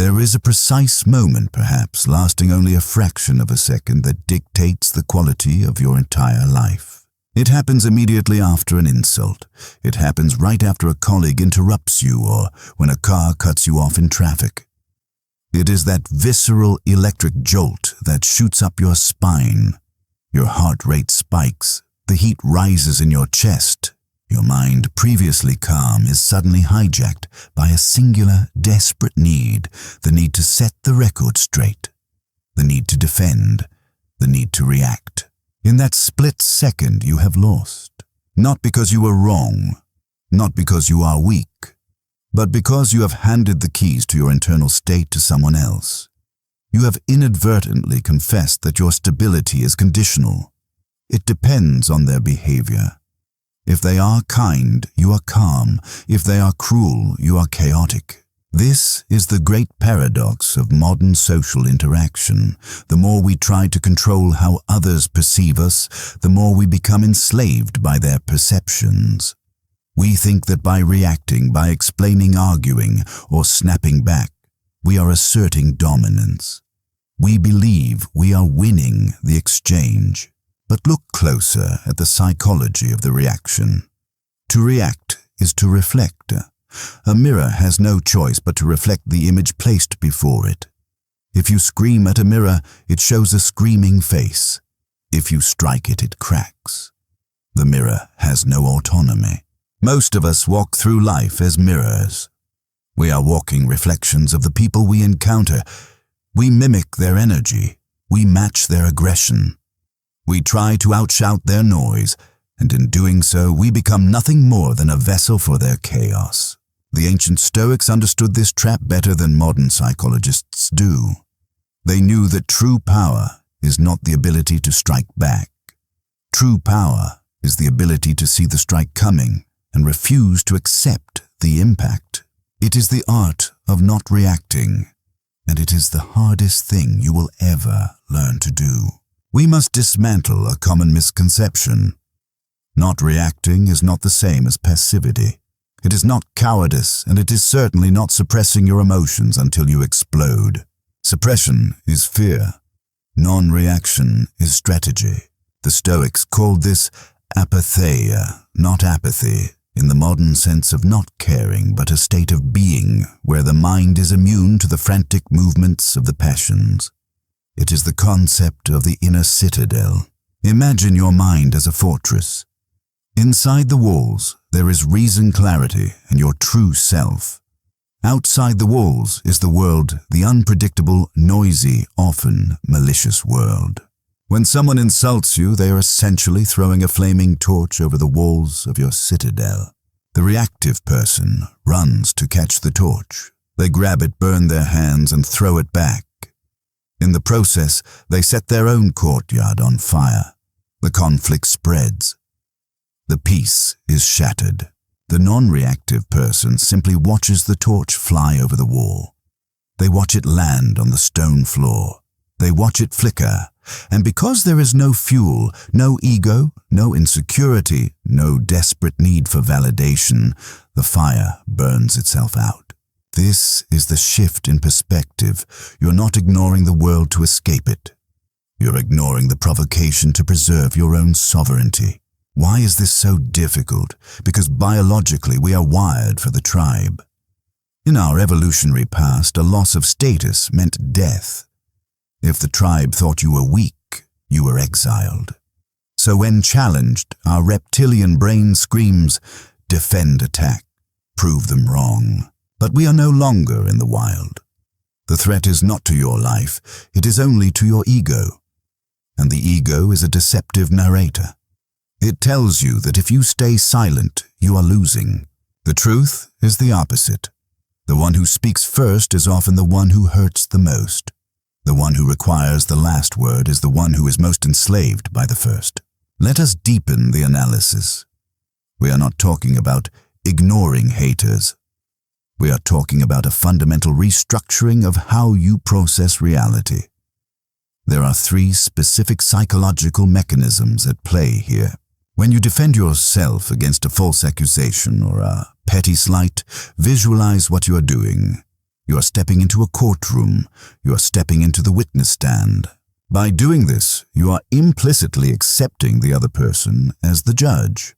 There is a precise moment, perhaps, lasting only a fraction of a second, that dictates the quality of your entire life. It happens immediately after an insult. It happens right after a colleague interrupts you or when a car cuts you off in traffic. It is that visceral electric jolt that shoots up your spine. Your heart rate spikes. The heat rises in your chest. Your mind, previously calm, is suddenly hijacked by a singular, desperate need, the need to set the record straight, the need to defend, the need to react. In that split second, you have lost, not because you were wrong, not because you are weak, but because you have handed the keys to your internal state to someone else. You have inadvertently confessed that your stability is conditional. It depends on their behavior. If they are kind, you are calm. If they are cruel, you are chaotic. This is the great paradox of modern social interaction. The more we try to control how others perceive us, the more we become enslaved by their perceptions. We think that by reacting, by explaining, arguing, or snapping back, we are asserting dominance. We believe we are winning the exchange. But look closer at the psychology of the reaction. To react is to reflect. A mirror has no choice but to reflect the image placed before it. If you scream at a mirror, it shows a screaming face. If you strike it, it cracks. The mirror has no autonomy. Most of us walk through life as mirrors. We are walking reflections of the people we encounter. We mimic their energy. We match their aggression. We try to outshout their noise, and in doing so, we become nothing more than a vessel for their chaos. The ancient Stoics understood this trap better than modern psychologists do. They knew that true power is not the ability to strike back. True power is the ability to see the strike coming and refuse to accept the impact. It is the art of not reacting, and it is the hardest thing you will ever learn to do. We must dismantle a common misconception. Not reacting is not the same as passivity. It is not cowardice, and it is certainly not suppressing your emotions until you explode. Suppression is fear. Non-reaction is strategy. The Stoics called this apatheia, not apathy, in the modern sense of not caring, but a state of being where the mind is immune to the frantic movements of the passions. It is the concept of the inner citadel. Imagine your mind as a fortress. Inside the walls, there is reason, clarity, and your true self. Outside the walls is the world, the unpredictable, noisy, often malicious world. When someone insults you, they are essentially throwing a flaming torch over the walls of your citadel. The reactive person runs to catch the torch. They grab it, burn their hands, and throw it back. In the process, they set their own courtyard on fire. The conflict spreads. The peace is shattered. The non-reactive person simply watches the torch fly over the wall. They watch it land on the stone floor. They watch it flicker. And because there is no fuel, no ego, no insecurity, no desperate need for validation, the fire burns itself out. This is the shift in perspective. You're not ignoring the world to escape it. You're ignoring the provocation to preserve your own sovereignty. Why is this so difficult? Because biologically we are wired for the tribe. In our evolutionary past, a loss of status meant death. If the tribe thought you were weak, you were exiled. So when challenged, our reptilian brain screams, defend, attack, prove them wrong. But we are no longer in the wild. The threat is not to your life, it is only to your ego. And the ego is a deceptive narrator. It tells you that if you stay silent, you are losing. The truth is the opposite. The one who speaks first is often the one who hurts the most. The one who requires the last word is the one who is most enslaved by the first. Let us deepen the analysis. We are not talking about ignoring haters. We are talking about a fundamental restructuring of how you process reality. There are 3 specific psychological mechanisms at play here. When you defend yourself against a false accusation or a petty slight, visualize what you are doing. You are stepping into a courtroom. You are stepping into the witness stand. By doing this, you are implicitly accepting the other person as the judge.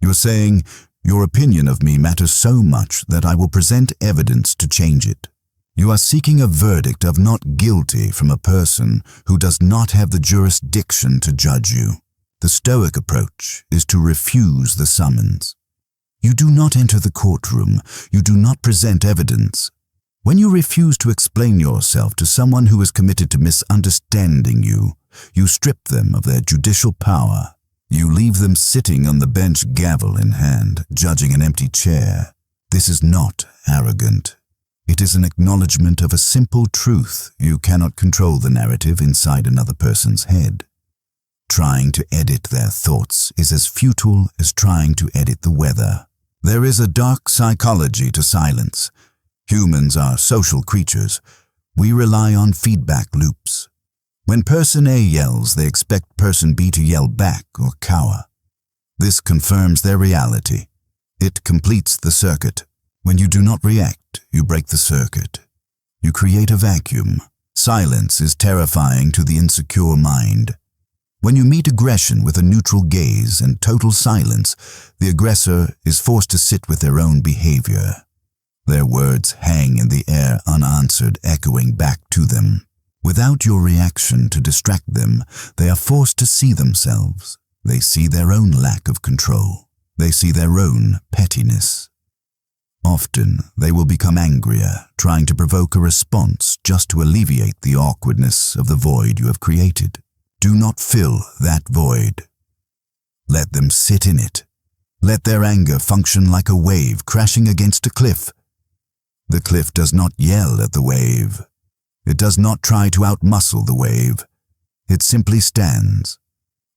You are saying, "Your opinion of me matters so much that I will present evidence to change it." You are seeking a verdict of not guilty from a person who does not have the jurisdiction to judge you. The Stoic approach is to refuse the summons. You do not enter the courtroom. You do not present evidence. When you refuse to explain yourself to someone who is committed to misunderstanding you, you strip them of their judicial power. You leave them sitting on the bench, gavel in hand, judging an empty chair. This is not arrogant. It is an acknowledgement of a simple truth. You cannot control the narrative inside another person's head. Trying to edit their thoughts is as futile as trying to edit the weather. There is a dark psychology to silence. Humans are social creatures. We rely on feedback loops. When person A yells, they expect person B to yell back or cower. This confirms their reality. It completes the circuit. When you do not react, you break the circuit. You create a vacuum. Silence is terrifying to the insecure mind. When you meet aggression with a neutral gaze and total silence, the aggressor is forced to sit with their own behavior. Their words hang in the air unanswered, echoing back to them. Without your reaction to distract them, they are forced to see themselves. They see their own lack of control. They see their own pettiness. Often, they will become angrier, trying to provoke a response just to alleviate the awkwardness of the void you have created. Do not fill that void. Let them sit in it. Let their anger function like a wave crashing against a cliff. The cliff does not yell at the wave. It does not try to outmuscle the wave. It simply stands.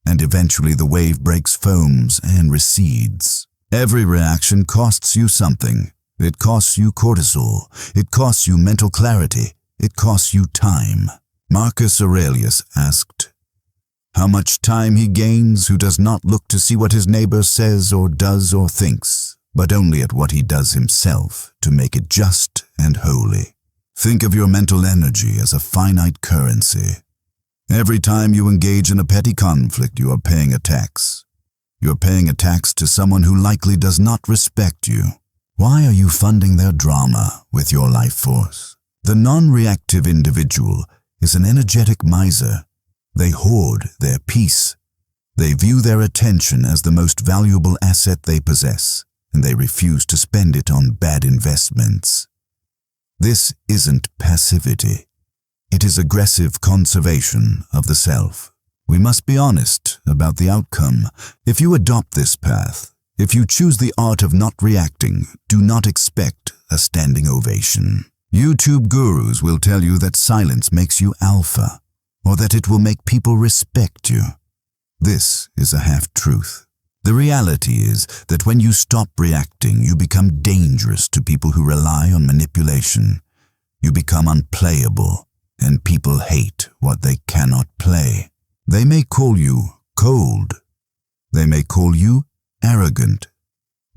And eventually the wave breaks, foams, and recedes. Every reaction costs you something. It costs you cortisol. It costs you mental clarity. It costs you time. Marcus Aurelius asked, "How much time he gains who does not look to see what his neighbor says or does or thinks, but only at what he does himself to make it just and holy." Think of your mental energy as a finite currency. Every time you engage in a petty conflict, you are paying a tax. You are paying a tax to someone who likely does not respect you. Why are you funding their drama with your life force? The non-reactive individual is an energetic miser. They hoard their peace. They view their attention as the most valuable asset they possess, and they refuse to spend it on bad investments. This isn't passivity. It is aggressive conservation of the self. We must be honest about the outcome. If you adopt this path, if you choose the art of not reacting, do not expect a standing ovation. YouTube gurus will tell you that silence makes you alpha, or that it will make people respect you. This is a half-truth. The reality is that when you stop reacting, you become dangerous to people who rely on manipulation. You become unplayable, and people hate what they cannot play. They may call you cold. They may call you arrogant.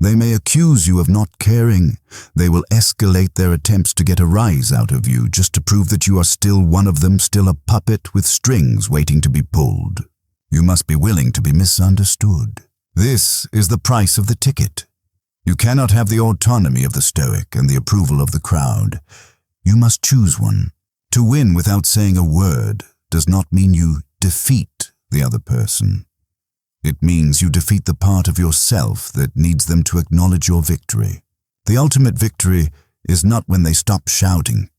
They may accuse you of not caring. They will escalate their attempts to get a rise out of you just to prove that you are still one of them, still a puppet with strings waiting to be pulled. You must be willing to be misunderstood. This is the price of the ticket. You cannot have the autonomy of the Stoic and the approval of the crowd. You must choose one. To win without saying a word does not mean you defeat the other person. It means you defeat the part of yourself that needs them to acknowledge your victory. The ultimate victory is not when they stop shouting.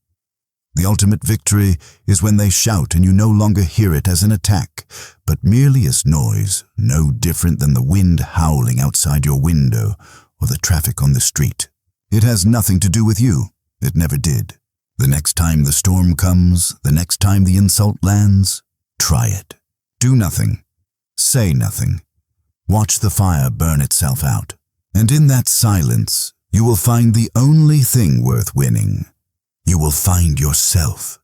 The ultimate victory is when they shout and you no longer hear it as an attack, but merely as noise, no different than the wind howling outside your window or the traffic on the street. It has nothing to do with you. It never did. The next time the storm comes, the next time the insult lands, try it. Do nothing. Say nothing. Watch the fire burn itself out. And in that silence, you will find the only thing worth winning. You will find yourself.